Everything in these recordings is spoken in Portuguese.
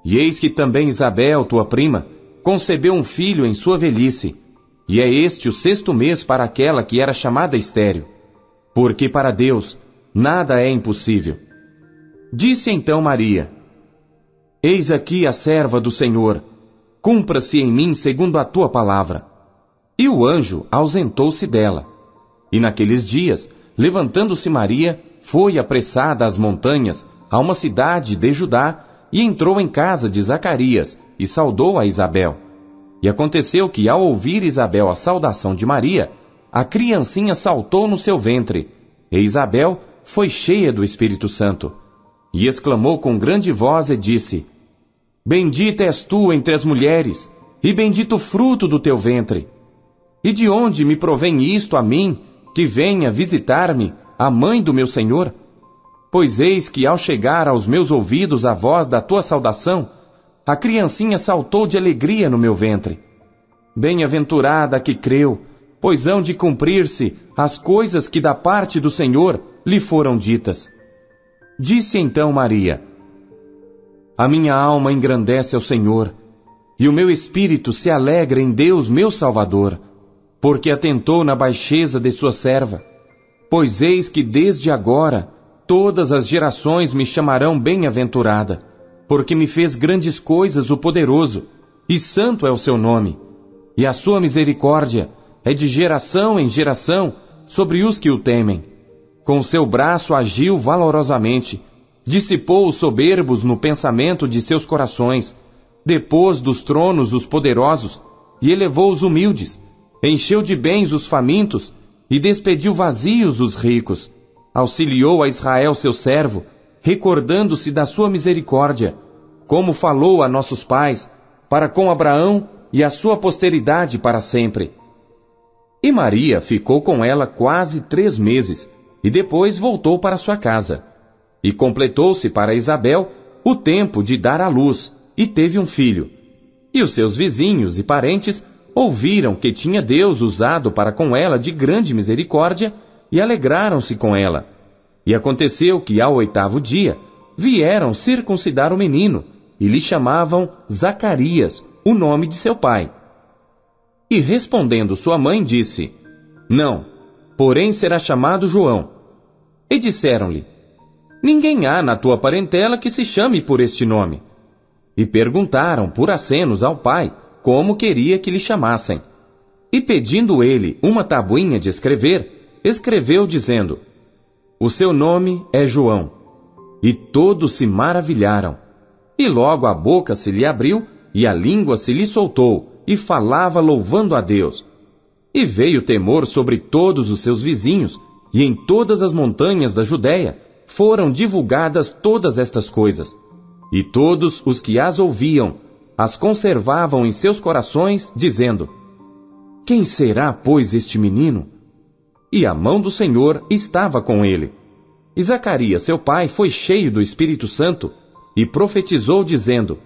E eis que também Isabel, tua prima, concebeu um filho em sua velhice, e é este o 6º mês para aquela que era chamada estéril, porque para Deus nada é impossível. Disse então Maria: Eis aqui a serva do Senhor, cumpra-se em mim segundo a tua palavra. E o anjo ausentou-se dela. E naqueles dias, levantando-se Maria, foi apressada às montanhas, a uma cidade de Judá, e entrou em casa de Zacarias, e saudou a Isabel. E aconteceu que, ao ouvir Isabel a saudação de Maria, a criancinha saltou no seu ventre, e Isabel foi cheia do Espírito Santo. E exclamou com grande voz e disse: Bendita és tu entre as mulheres, e bendito o fruto do teu ventre. E de onde me provém isto a mim, que venha visitar-me a mãe do meu Senhor? Pois eis que, ao chegar aos meus ouvidos a voz da tua saudação, a criancinha saltou de alegria no meu ventre. Bem-aventurada a que creu, pois hão de cumprir-se as coisas que da parte do Senhor lhe foram ditas. Disse então Maria: A minha alma engrandece ao Senhor, e o meu espírito se alegra em Deus meu Salvador, porque atentou na baixeza de sua serva. Pois eis que desde agora todas as gerações me chamarão bem-aventurada, porque me fez grandes coisas o poderoso, e santo é o seu nome. E a sua misericórdia é de geração em geração sobre os que o temem. Com seu braço agiu valorosamente, dissipou os soberbos no pensamento de seus corações, depôs dos tronos os poderosos, e elevou os humildes, encheu de bens os famintos, e despediu vazios os ricos. Auxiliou a Israel seu servo, recordando-se da sua misericórdia, como falou a nossos pais, para com Abraão e a sua posteridade para sempre. E Maria ficou com ela quase 3 meses, e depois voltou para sua casa. E completou-se para Isabel o tempo de dar à luz, e teve um filho. E os seus vizinhos e parentes ouviram que tinha Deus usado para com ela de grande misericórdia, e alegraram-se com ela. E aconteceu que, ao 8º dia, vieram circuncidar o menino, e lhe chamavam Zacarias, o nome de seu pai. E respondendo sua mãe, disse: Não, porém será chamado João. E disseram-lhe: Ninguém há na tua parentela que se chame por este nome. E perguntaram por acenos ao pai como queria que lhe chamassem. E pedindo ele uma tabuinha de escrever, escreveu dizendo: O seu nome é João. E todos se maravilharam. E logo a boca se lhe abriu, e a língua se lhe soltou, e falava louvando a Deus. E veio temor sobre todos os seus vizinhos, e em todas as montanhas da Judéia foram divulgadas todas estas coisas. E todos os que as ouviam, as conservavam em seus corações, dizendo: Quem será, pois, este menino? E a mão do Senhor estava com ele. E Zacarias, seu pai, foi cheio do Espírito Santo, e profetizou, dizendo: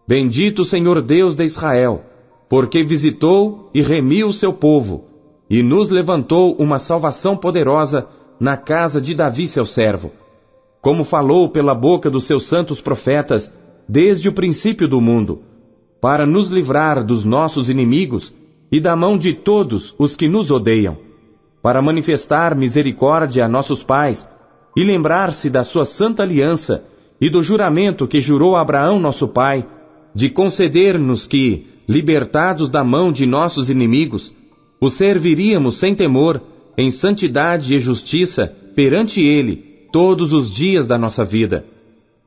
Bendito o Senhor Deus de Israel, porque visitou e remiu o seu povo, e nos levantou uma salvação poderosa na casa de Davi seu servo, como falou pela boca dos seus santos profetas, desde o princípio do mundo, para nos livrar dos nossos inimigos e da mão de todos os que nos odeiam, para manifestar misericórdia a nossos pais e lembrar-se da sua santa aliança e do juramento que jurou a Abraão nosso pai, de conceder-nos que, libertados da mão de nossos inimigos, o serviríamos sem temor, em santidade e justiça perante ele todos os dias da nossa vida.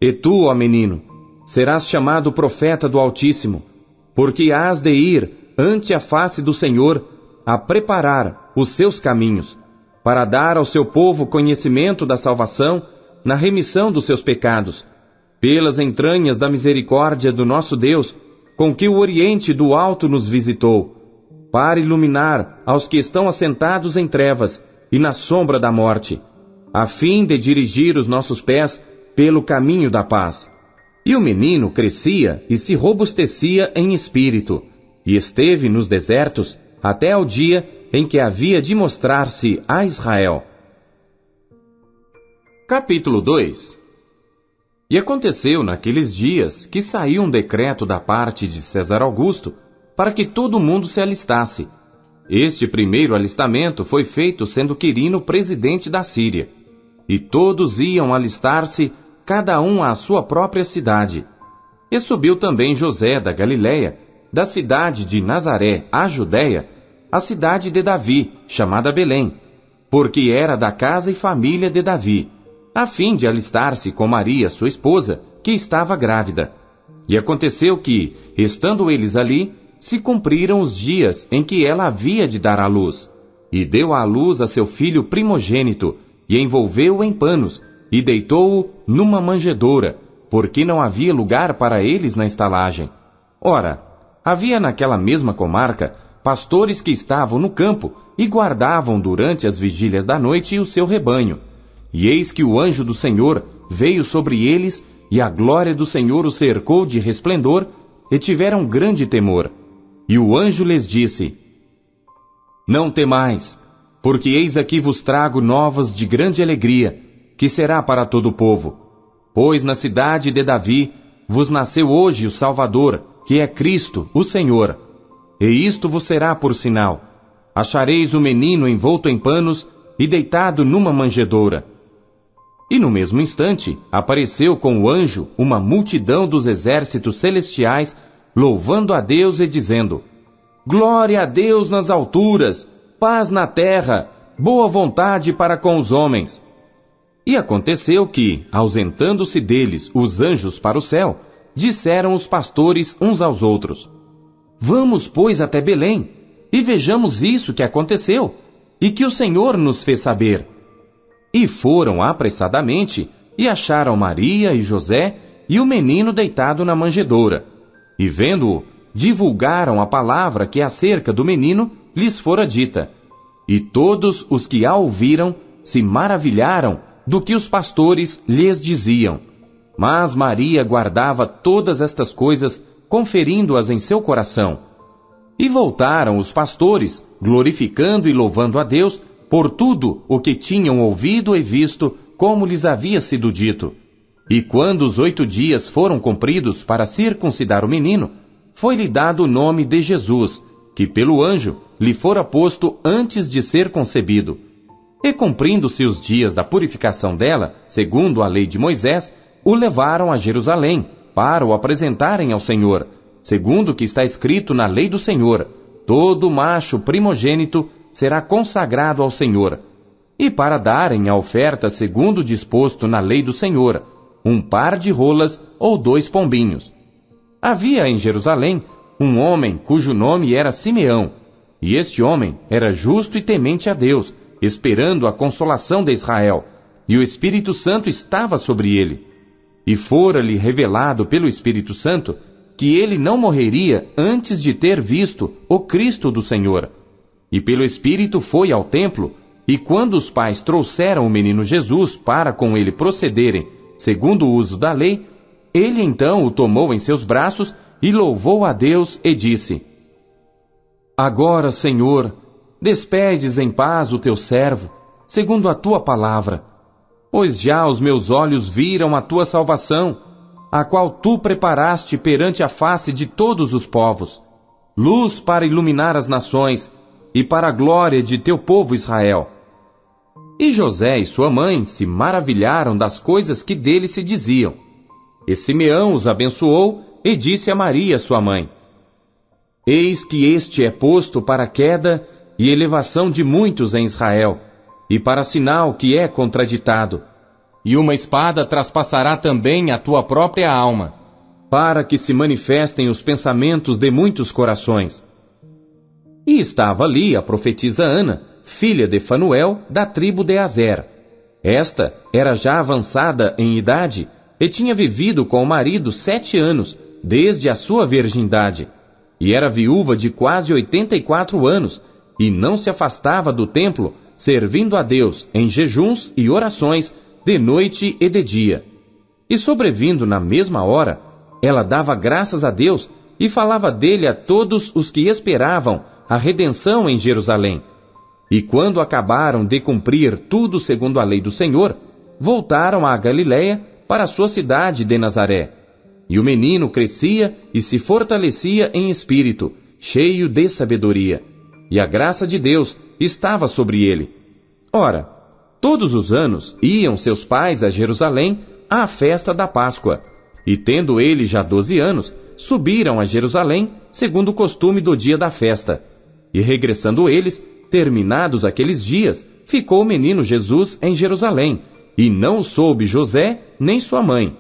E tu, ó menino, serás chamado profeta do Altíssimo, porque hás de ir ante a face do Senhor a preparar os seus caminhos, para dar ao seu povo conhecimento da salvação na remissão dos seus pecados, pelas entranhas da misericórdia do nosso Deus, com que o Oriente do Alto nos visitou, para iluminar aos que estão assentados em trevas e na sombra da morte, a fim de dirigir os nossos pés pelo caminho da paz. E o menino crescia e se robustecia em espírito, e esteve nos desertos até ao dia em que havia de mostrar-se a Israel. Capítulo 2. E aconteceu naqueles dias que saiu um decreto da parte de César Augusto para que todo mundo se alistasse. Este primeiro alistamento foi feito sendo Quirino presidente da Síria. E todos iam alistar-se, cada um à sua própria cidade. E subiu também José da Galiléia, da cidade de Nazaré à Judéia, a cidade de Davi, chamada Belém, porque era da casa e família de Davi, a fim de alistar-se com Maria, sua esposa, que estava grávida. E aconteceu que, estando eles ali, se cumpriram os dias em que ela havia de dar à luz. E deu à luz a seu filho primogênito, e envolveu-o em panos, e deitou-o numa manjedoura, porque não havia lugar para eles na estalagem. Ora, havia naquela mesma comarca pastores que estavam no campo e guardavam durante as vigílias da noite o seu rebanho. E eis que o anjo do Senhor veio sobre eles, e a glória do Senhor os cercou de resplendor, e tiveram grande temor. E o anjo lhes disse: Não temais, porque eis aqui vos trago novas de grande alegria, que será para todo o povo. Pois na cidade de Davi vos nasceu hoje o Salvador, que é Cristo, o Senhor. E isto vos será por sinal: achareis o menino envolto em panos e deitado numa manjedoura. E no mesmo instante apareceu com o anjo uma multidão dos exércitos celestiais, louvando a Deus e dizendo: Glória a Deus nas alturas, paz na terra, boa vontade para com os homens. E aconteceu que, ausentando-se deles os anjos para o céu, disseram os pastores uns aos outros: Vamos, pois, até Belém, e vejamos isso que aconteceu, e que o Senhor nos fez saber. E foram apressadamente, e acharam Maria e José, e o menino deitado na manjedoura. E vendo-o, divulgaram a palavra que acerca do menino lhes fora dita. E todos os que a ouviram se maravilharam do que os pastores lhes diziam. Mas Maria guardava todas estas coisas, conferindo-as em seu coração. E voltaram os pastores, glorificando e louvando a Deus por tudo o que tinham ouvido e visto, como lhes havia sido dito. E quando os 8 dias foram cumpridos para circuncidar o menino, foi-lhe dado o nome de Jesus, que pelo anjo lhe fora posto antes de ser concebido. E cumprindo-se os dias da purificação dela, segundo a lei de Moisés, o levaram a Jerusalém, para o apresentarem ao Senhor, segundo o que está escrito na lei do Senhor: todo macho primogênito será consagrado ao Senhor, e para darem a oferta segundo disposto na lei do Senhor, 1 par de rolas ou 2 pombinhos. Havia em Jerusalém um homem cujo nome era Simeão, e este homem era justo e temente a Deus, esperando a consolação de Israel, e o Espírito Santo estava sobre ele. E fora-lhe revelado pelo Espírito Santo que ele não morreria antes de ter visto o Cristo do Senhor. E pelo Espírito foi ao templo, e quando os pais trouxeram o menino Jesus para com ele procederem, segundo o uso da lei, ele então o tomou em seus braços e louvou a Deus e disse: Agora, Senhor, despedes em paz o teu servo, segundo a tua palavra, pois já os meus olhos viram a tua salvação, a qual tu preparaste perante a face de todos os povos, luz para iluminar as nações, e para a glória de teu povo Israel. E José e sua mãe se maravilharam das coisas que dele se diziam. E Simeão os abençoou e disse a Maria, sua mãe: Eis que este é posto para queda e elevação de muitos em Israel, e para sinal que é contraditado. E uma espada traspassará também a tua própria alma, para que se manifestem os pensamentos de muitos corações. E estava ali a profetisa Ana, filha de Fanuel, da tribo de Aser. Esta era já avançada em idade e tinha vivido com o marido 7 anos, desde a sua virgindade. E era viúva de quase 84 anos, e não se afastava do templo, servindo a Deus em jejuns e orações, de noite e de dia. E sobrevindo na mesma hora, ela dava graças a Deus e falava dele a todos os que esperavam a redenção em Jerusalém. E quando acabaram de cumprir tudo segundo a lei do Senhor, voltaram à Galiléia, para sua cidade de Nazaré. E o menino crescia e se fortalecia em espírito, cheio de sabedoria. E a graça de Deus estava sobre ele. Ora, todos os anos iam seus pais a Jerusalém à festa da Páscoa. E tendo ele já 12 anos, subiram a Jerusalém, segundo o costume do dia da festa. E regressando eles, terminados aqueles dias, ficou o menino Jesus em Jerusalém, e não o soube José nem sua mãe.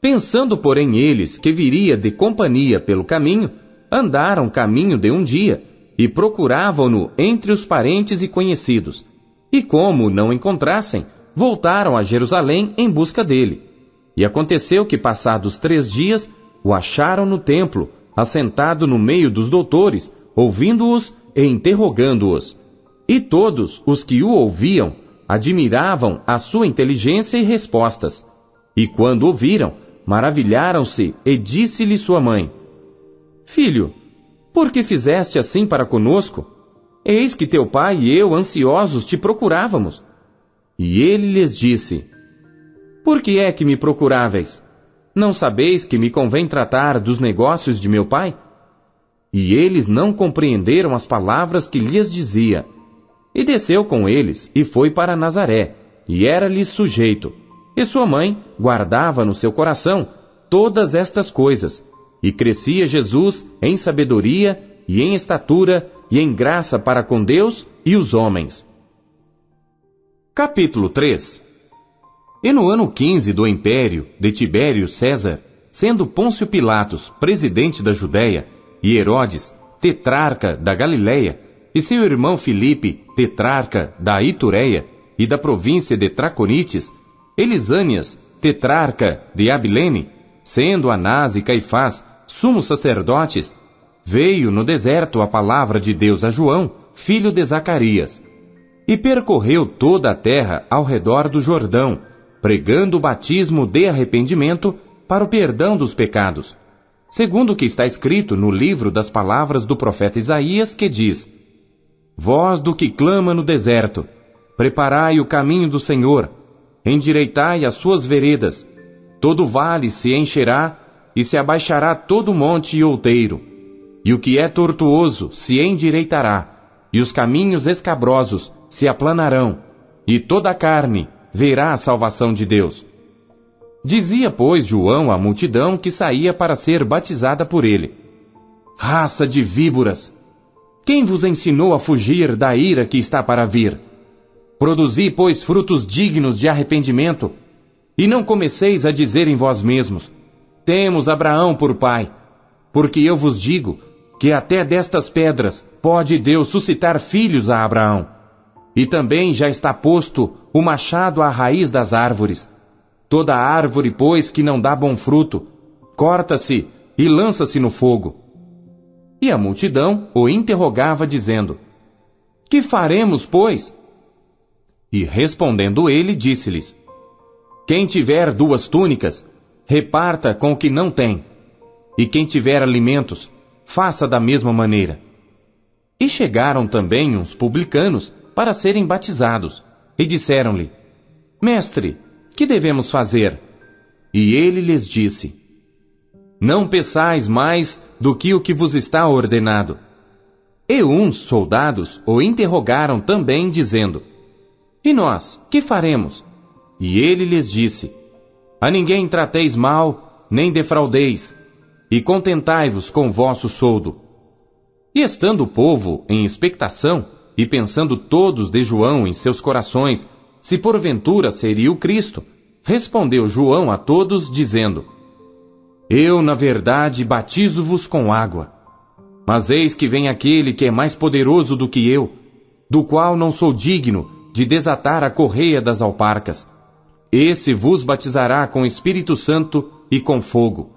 Pensando, porém, eles que viria de companhia pelo caminho, andaram caminho de um dia, e procuravam-no entre os parentes e conhecidos. E como o não encontrassem, voltaram a Jerusalém em busca dele. E aconteceu que, passados 3 dias, o acharam no templo, assentado no meio dos doutores, ouvindo-os e interrogando-os. E todos os que o ouviam admiravam a sua inteligência e respostas. E quando o viram, maravilharam-se, e disse-lhe sua mãe: Filho, por que fizeste assim para conosco? Eis que teu pai e eu, ansiosos, te procurávamos. E ele lhes disse: Por que é que me procuráveis? Não sabeis que me convém tratar dos negócios de meu pai? E eles não compreenderam as palavras que lhes dizia. E desceu com eles, e foi para Nazaré, e era-lhes sujeito. E sua mãe guardava no seu coração todas estas coisas. E crescia Jesus em sabedoria, e em estatura, e em graça para com Deus e os homens. Capítulo 3. E no ano 15 do império de Tibério César, sendo Pôncio Pilatos presidente da Judéia, e Herodes tetrarca da Galileia, e seu irmão Filipe tetrarca da Itureia e da província de Traconites, Elisânias tetrarca de Abilene, sendo Anás e Caifás sumos sacerdotes, veio no deserto a palavra de Deus a João, filho de Zacarias, e percorreu toda a terra ao redor do Jordão, pregando o batismo de arrependimento para o perdão dos pecados, segundo o que está escrito no livro das palavras do profeta Isaías, que diz: Voz do que clama no deserto, preparai o caminho do Senhor, endireitai as suas veredas, todo vale se encherá, e se abaixará todo monte e outeiro, e o que é tortuoso se endireitará, e os caminhos escabrosos se aplanarão, e toda a carne verá a salvação de Deus. Dizia, pois, João à multidão que saía para ser batizada por ele: Raça de víboras! Quem vos ensinou a fugir da ira que está para vir? Produzi, pois, frutos dignos de arrependimento, e não comeceis a dizer em vós mesmos: Temos Abraão por pai, porque eu vos digo que até destas pedras pode Deus suscitar filhos a Abraão. E também já está posto o machado à raiz das árvores. Toda árvore, pois, que não dá bom fruto, corta-se e lança-se no fogo. E a multidão o interrogava, dizendo: Que faremos, pois? E respondendo ele, disse-lhes: Quem tiver 2 túnicas, reparta com o que não tem, e quem tiver alimentos, faça da mesma maneira. E chegaram também uns publicanos para serem batizados, e disseram-lhe: Mestre, que devemos fazer? E ele lhes disse: Não peçais mais do que o que vos está ordenado. E uns soldados o interrogaram também, dizendo: E nós, que faremos? E ele lhes disse: A ninguém trateis mal, nem defraudeis, e contentai-vos com o vosso soldo. E estando o povo em expectação, e pensando todos de João em seus corações, se porventura seria o Cristo, respondeu João a todos, dizendo: Eu, na verdade, batizo-vos com água. Mas eis que vem aquele que é mais poderoso do que eu, do qual não sou digno de desatar a correia das alparcas. Esse vos batizará com Espírito Santo e com fogo.